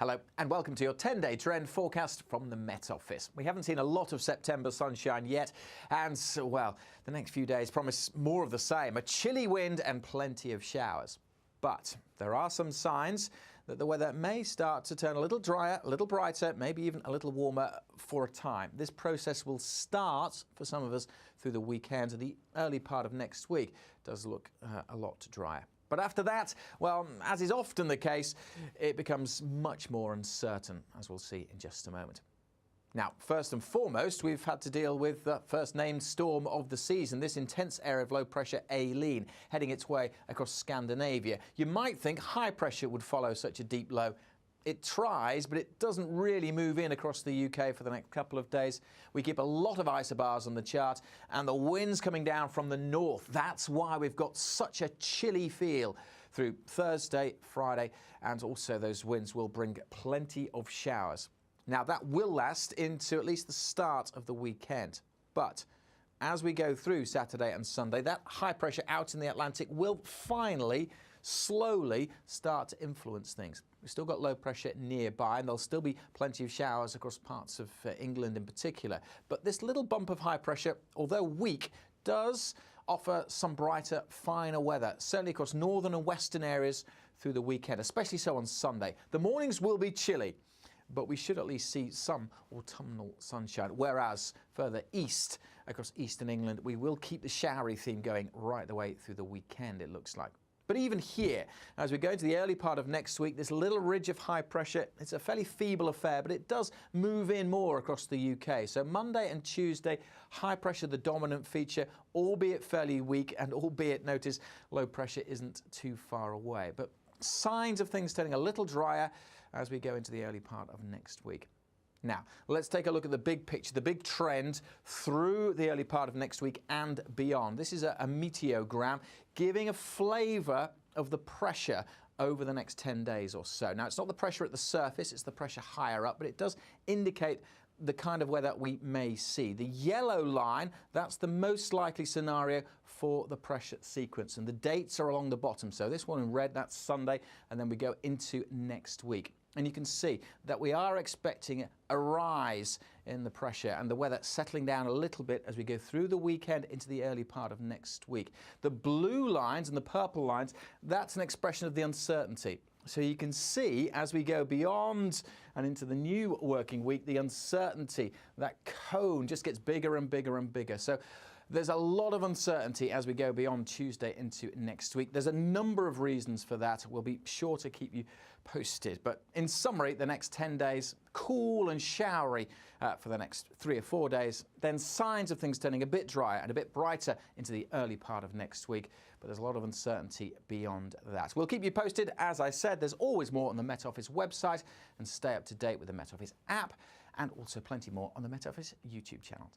Hello and welcome to your 10-day trend forecast from the Met Office. We haven't seen a lot of September sunshine yet and, well, the next few days promise more of the same, a chilly wind and plenty of showers. But there are some signs that the weather may start to turn a little drier, a little brighter, maybe even a little warmer for a time. This process will start for some of us through the weekend and the early part of next week. It does look a lot drier. But after that, well, as is often the case, it becomes much more uncertain, as we'll see in just a moment. Now, first and foremost, we've had to deal with the first named storm of the season, this intense area of low pressure Aileen, heading its way across Scandinavia. You might think high pressure would follow such a deep low. It tries, but it doesn't really move in across the UK for the next couple of days. We keep a lot of isobars on the chart and the winds coming down from the north. That's why we've got such a chilly feel through Thursday, Friday, and also those winds will bring plenty of showers. Now that will last into at least the start of the weekend. But as we go through Saturday and Sunday, that high pressure out in the Atlantic will finally, slowly start to influence things. We've still got low pressure nearby and there'll still be plenty of showers across parts of England in particular. But this little bump of high pressure, although weak, does offer some brighter, finer weather, certainly across northern and western areas through the weekend, especially so on Sunday. The mornings will be chilly, but we should at least see some autumnal sunshine, whereas further east, across eastern England, we will keep the showery theme going right the way through the weekend, it looks like. But even here, as we go into the early part of next week, this little ridge of high pressure, it's a fairly feeble affair, but it does move in more across the UK. So Monday and Tuesday, high pressure the dominant feature, albeit fairly weak, and albeit, notice, low pressure isn't too far away. But signs of things turning a little drier as we go into the early part of next week. Now, let's take a look at the big picture, the big trend through the early part of next week and beyond. This is a meteogram giving a flavour of the pressure over the next 10 days or so. Now, it's not the pressure at the surface, it's the pressure higher up, but it does indicate the kind of weather we may see. The yellow line, that's the most likely scenario for the pressure sequence, and the dates are along the bottom. So this one in red, that's Sunday, and then we go into next week. And you can see that we are expecting a rise in the pressure and the weather settling down a little bit as we go through the weekend into the early part of next week. The blue lines and the purple lines, that's an expression of the uncertainty. So you can see as we go beyond and into the new working week, the uncertainty, that cone just gets bigger and bigger and bigger. So there's a lot of uncertainty as we go beyond Tuesday into next week. There's a number of reasons for that. We'll be sure to keep you posted. But in summary, the next 10 days, cool and showery for the next 3 or 4 days. Then signs of things turning a bit drier and a bit brighter into the early part of next week. But there's a lot of uncertainty beyond that. We'll keep you posted. As I said, there's always more on the Met Office website, and stay up to date with the Met Office app, and also plenty more on the Met Office YouTube channel.